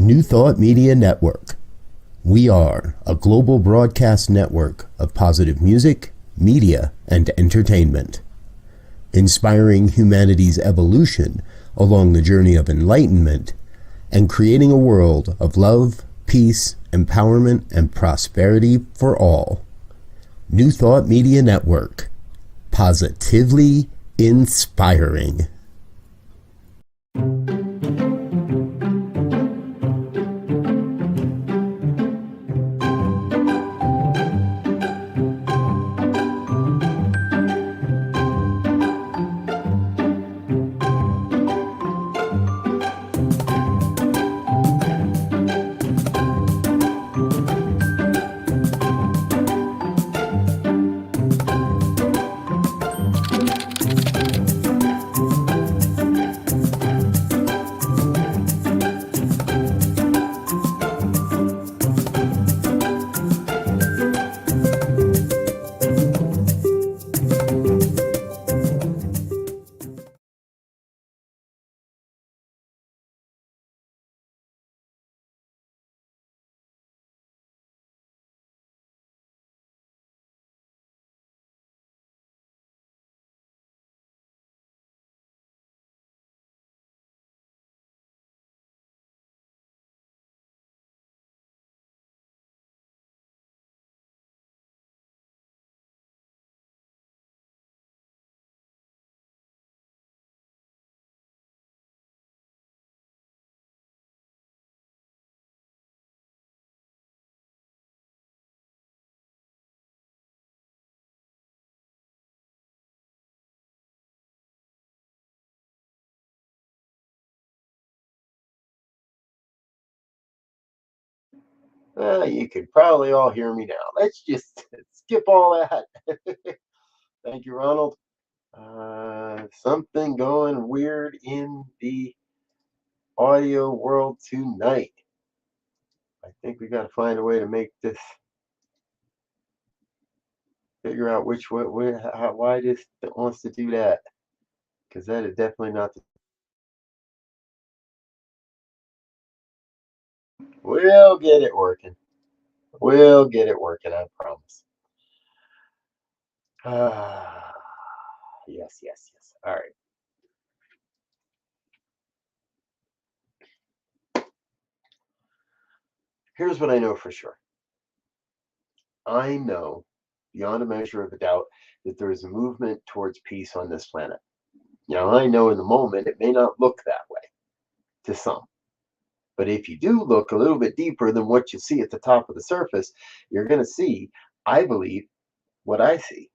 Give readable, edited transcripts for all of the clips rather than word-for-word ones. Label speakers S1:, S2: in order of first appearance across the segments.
S1: New Thought Media Network. We are a global broadcast network of positive music, media, and entertainment, inspiring humanity's evolution along the journey of enlightenment and creating a world of love, peace, empowerment, and prosperity for all. New Thought Media Network. Positively inspiring. You could probably all hear me now. Let's just skip all that. Thank you, Ronald. Something going weird in the audio world tonight. I think we got to find a way to make this, figure out which way, why this wants to do that. Because that is definitely not the. We'll get it working. We'll get it working, I promise. Yes. All right. Here's what I know for sure. I know beyond a measure of a doubt that there is a movement towards peace on this planet. I know in the moment it may not look that way to some. But if you do look a little bit deeper than what you see at the top of the surface, you're going to see, I believe, what I see.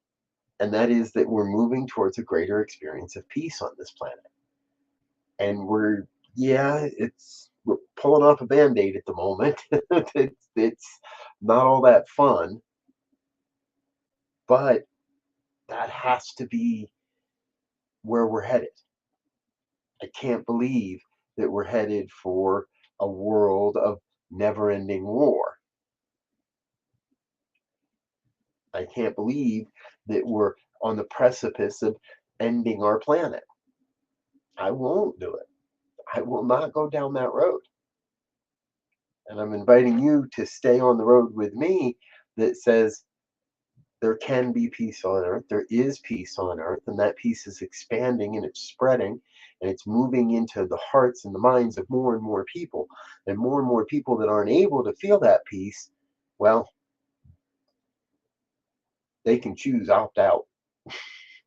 S1: And that is that we're moving towards a greater experience of peace on this planet. And we're pulling off a Band-Aid at the moment. It's not all that fun. But that has to be where we're headed. I can't believe that we're headed for a world of never-ending war. I can't believe that we're on the precipice of ending our planet. I won't do it. I will not go down that road. And I'm inviting you to stay on the road with me that says there can be peace on earth. There is peace on earth, and that peace is expanding and it's spreading and it's moving into the hearts and the minds of more and more people. And more people that aren't able to feel that peace, well, they can choose opt out.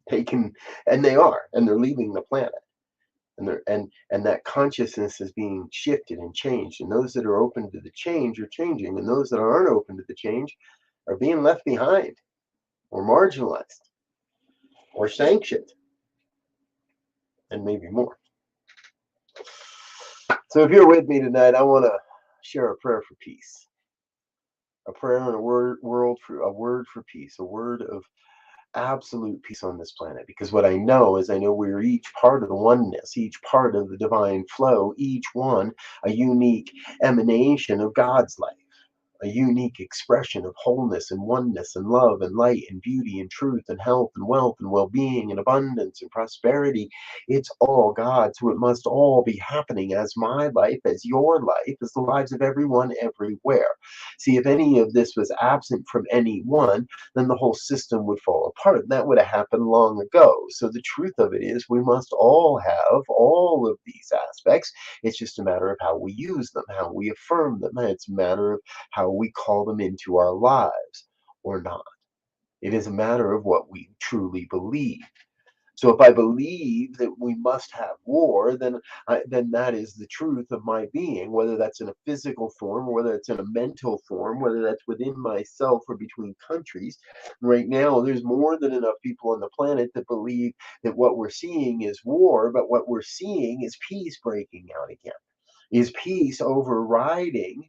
S1: They can, and they are, and they're leaving the planet. And that consciousness is being shifted and changed. And those that are open to the change are changing, and those that aren't open to the change are being left behind, or marginalized, or sanctioned, and maybe more. So if you're with me tonight, I want to share a prayer for peace, a prayer and a word for peace, a word of absolute peace on this planet. Because what I know is we're each part of the oneness, each part of the divine flow, each one a unique emanation of God's life. a unique expression of wholeness and oneness and love and light and beauty and truth and health and wealth and well-being and abundance and prosperity. It's all God, so it must all be happening as my life, as your life, as the lives of everyone everywhere. See, if any of this was absent from any one, then the whole system would fall apart, and that would have happened long ago. So the truth of it is we must all have all of these aspects. It's just a matter of how we use them, how we affirm them. It's a matter of how we call them into our lives or not. It is a matter of what we truly believe. So if I believe that we must have war, then that is the truth of my being, whether that's in a physical form, or whether it's in a mental form, whether that's within myself or between countries. Right now, there's more than enough people on the planet that believe that what we're seeing is war, but what we're seeing is peace breaking out again. Is peace overriding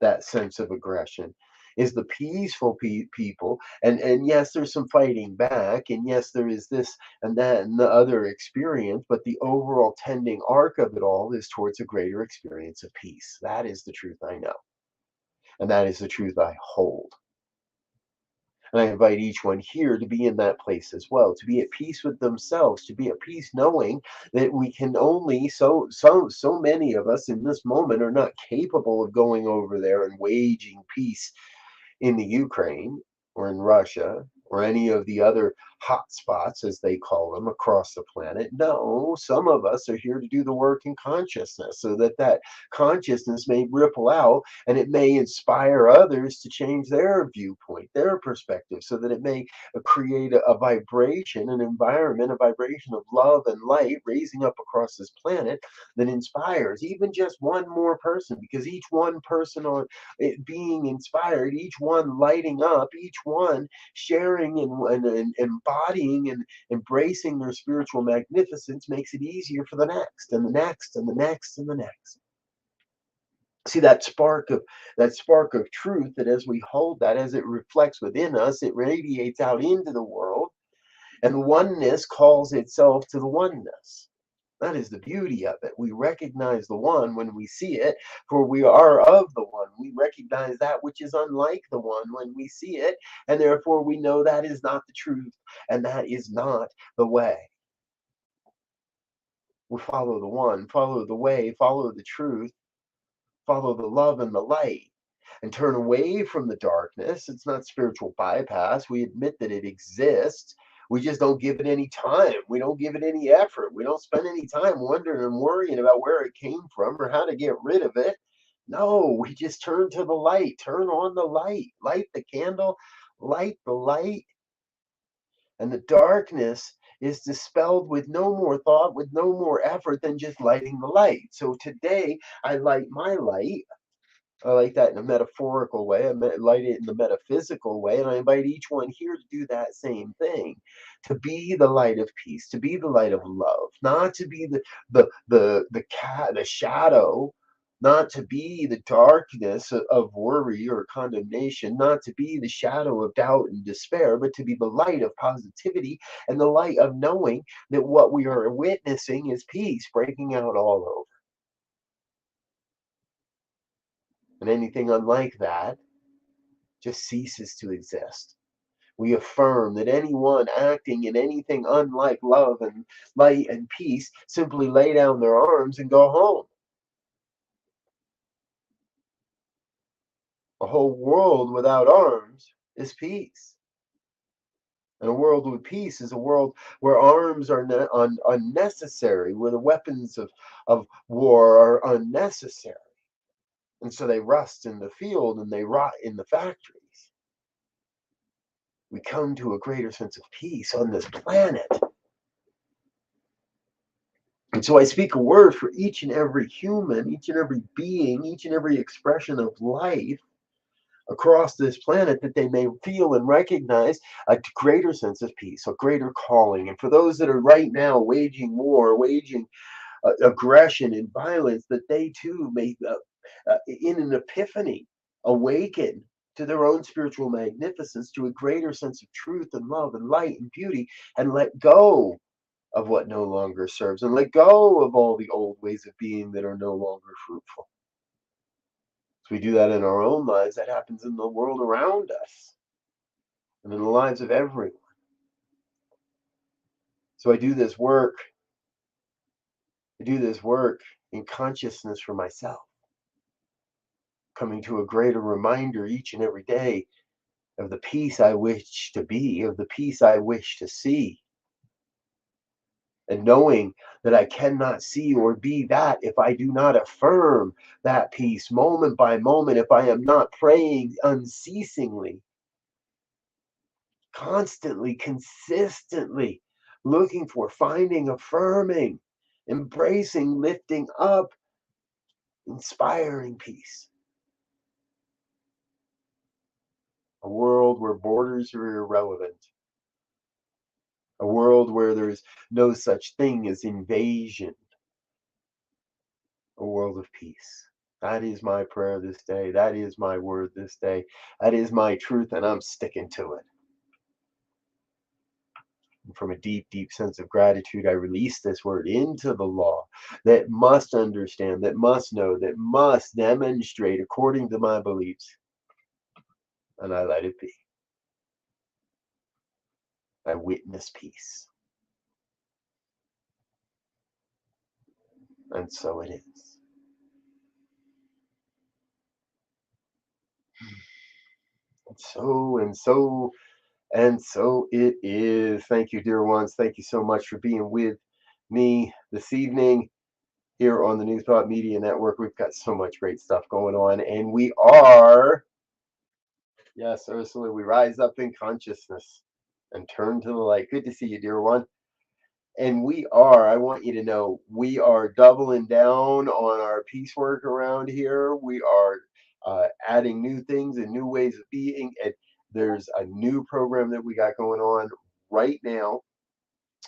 S1: that sense of aggression? Is the peaceful people, and yes, there's some fighting back, and yes, there is this and that and the other experience, but the overall tending arc of it all is towards a greater experience of peace. That is the truth I know, and that is the truth I hold. And I invite each one here to be in that place as well, to be at peace with themselves, to be at peace knowing that we can only, so many of us in this moment are not capable of going over there and waging peace in the Ukraine or in Russia or any of the other hot spots, as they call them, across the planet. No, some of us are here to do the work in consciousness so that that consciousness may ripple out and it may inspire others to change their viewpoint, their perspective, so that it may create a vibration, an environment, a vibration of love and light raising up across this planet that inspires even just one more person, because each one person on it being inspired, each one lighting up, each one sharing and embodying and embracing their spiritual magnificence makes it easier for the next and the next and the next and the next. See that spark of truth, that as we hold that, as it reflects within us, it radiates out into the world, and the oneness calls itself to the oneness. That is the beauty of it. We recognize the one when we see it, for we are of the one. We recognize that which is unlike the one when we see it, and therefore we know that is not the truth, and that is not the way. We follow the one, follow the way, follow the truth, follow the love and the light, and turn away from the darkness. It's not spiritual bypass. We admit that it exists. We just don't give it any time. We don't give it any effort. We don't spend any time wondering and worrying about where it came from or how to get rid of it. No, we just turn to the light, turn on the light, light the candle, light the light, and the darkness is dispelled with no more thought, with no more effort than just lighting the light. So today, I light my light. I like that in a metaphorical way. I light it in the metaphysical way, and I invite each one here to do that same thing, to be the light of peace, to be the light of love, not to be the shadow, not to be the darkness of worry or condemnation, not to be the shadow of doubt and despair, but to be the light of positivity and the light of knowing that what we are witnessing is peace breaking out all over. And anything unlike that just ceases to exist. We affirm that anyone acting in anything unlike love and light and peace simply lay down their arms and go home. A whole world without arms is peace. And a world with peace is a world where arms are unnecessary, where the weapons of war are unnecessary. And so they rust in the field and they rot in the factories. We come to a greater sense of peace on this planet. And so I speak a word for each and every human, each and every being, each and every expression of life across this planet, that they may feel and recognize a greater sense of peace, a greater calling. And for those that are right now waging war, waging aggression and violence, that they too may, in an epiphany, awaken to their own spiritual magnificence, to a greater sense of truth and love and light and beauty, and let go of what no longer serves, and let go of all the old ways of being that are no longer fruitful. If we do that in our own lives, that happens in the world around us and in the lives of everyone. So I do this work in consciousness for myself, coming to a greater reminder each and every day of the peace I wish to be, of the peace I wish to see, and knowing that I cannot see or be that if I do not affirm that peace moment by moment, if I am not praying unceasingly, constantly, consistently, looking for, finding, affirming, embracing, lifting up, inspiring peace. A world where borders are irrelevant. A world where there is no such thing as invasion. A world of peace. That is my prayer this day. That is my word this day. That is my truth, and I'm sticking to it. And from a deep, deep sense of gratitude, I release this word into the law that must understand, that must know, that must demonstrate according to my beliefs. And I let it be. I witness peace. And so it is. And so it is. Thank you, dear ones. Thank you so much for being with me this evening here on the Newsbot Media Network. We've got so much great stuff going on, and we are, yes, Ursula, we rise up in consciousness and turn to the light. Good to see you, dear one. And we are, I want you to know, we are doubling down on our peace work around here. We are adding new things and new ways of being. And there's a new program that we got going on right now.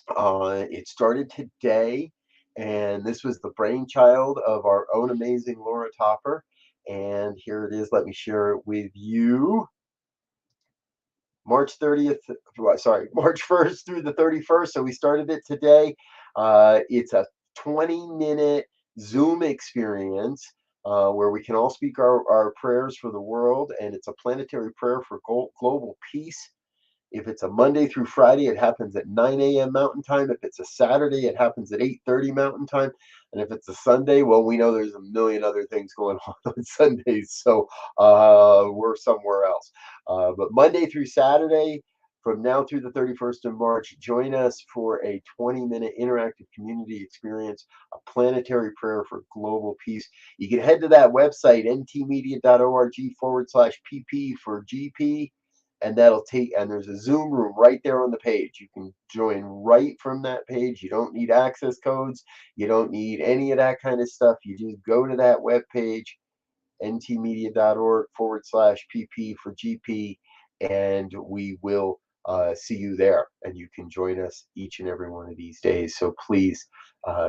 S1: It started today, and this was the brainchild of our own amazing Laura Topper. And here it is. Let me share it with you. March 30th, sorry, March 1st through the 31st. So we started it today. It's a 20-minute Zoom experience where we can all speak our prayers for the world, and it's a planetary prayer for global peace. If it's a Monday through Friday, it happens at 9 a.m. Mountain Time. If it's a Saturday, it happens at 8:30 Mountain Time. And if it's a Sunday, well, we know there's a million other things going on Sundays, so we're somewhere else. But Monday through Saturday, from now through the 31st of March, join us for a 20-minute interactive community experience, a planetary prayer for global peace. You can head to that website, ntmedia.org/pp for GP. And that'll take, and there's a Zoom room right there on the page. You can join right from that page. You don't need access codes. You don't need any of that kind of stuff. You just go to that web page, ntmedia.org/pp for GP, and we will see you there. And you can join us each and every one of these days. So please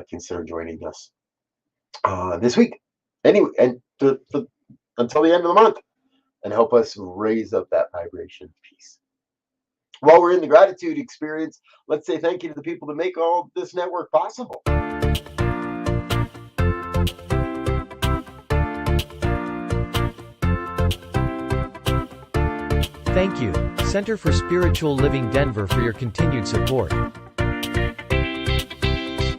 S1: consider joining us this week. Anyway, and until the end of the month. And help us raise up that vibration of peace. While we're in the gratitude experience, let's say thank you to the people that make all this network possible.
S2: Thank you, Center for Spiritual Living Denver, for your continued support.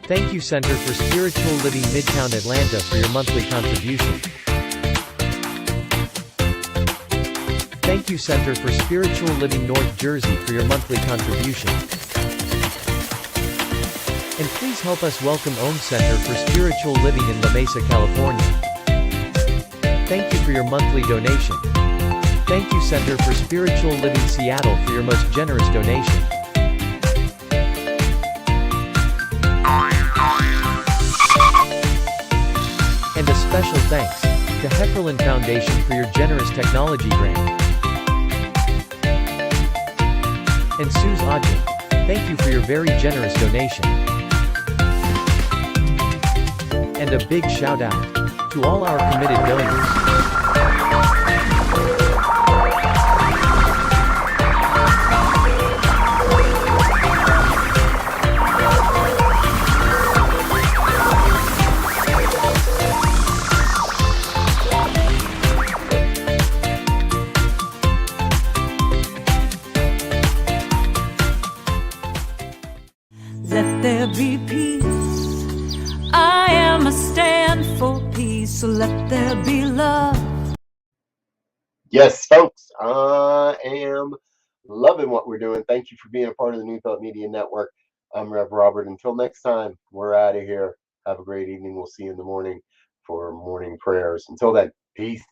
S2: Thank you, Center for Spiritual Living Midtown Atlanta, for your monthly contribution. Thank you, Center for Spiritual Living North Jersey, for your monthly contribution. And please help us welcome OM Center for Spiritual Living in La Mesa, California. Thank you for your monthly donation. Thank you, Center for Spiritual Living Seattle, for your most generous donation. And a special thanks to Heckerland Foundation for your generous technology grant. And Suze Odgen, thank you for your very generous donation. And a big shout out to all our committed donors.
S3: let there be peace. I am a stand for peace, so let there be love.
S1: Yes, folks, I am loving what we're doing. Thank you for being a part of the New Thought Media Network. I'm Rev Robert. Until next time, we're out of here. Have a great evening. We'll see you in the morning for morning prayers. Until then, peace.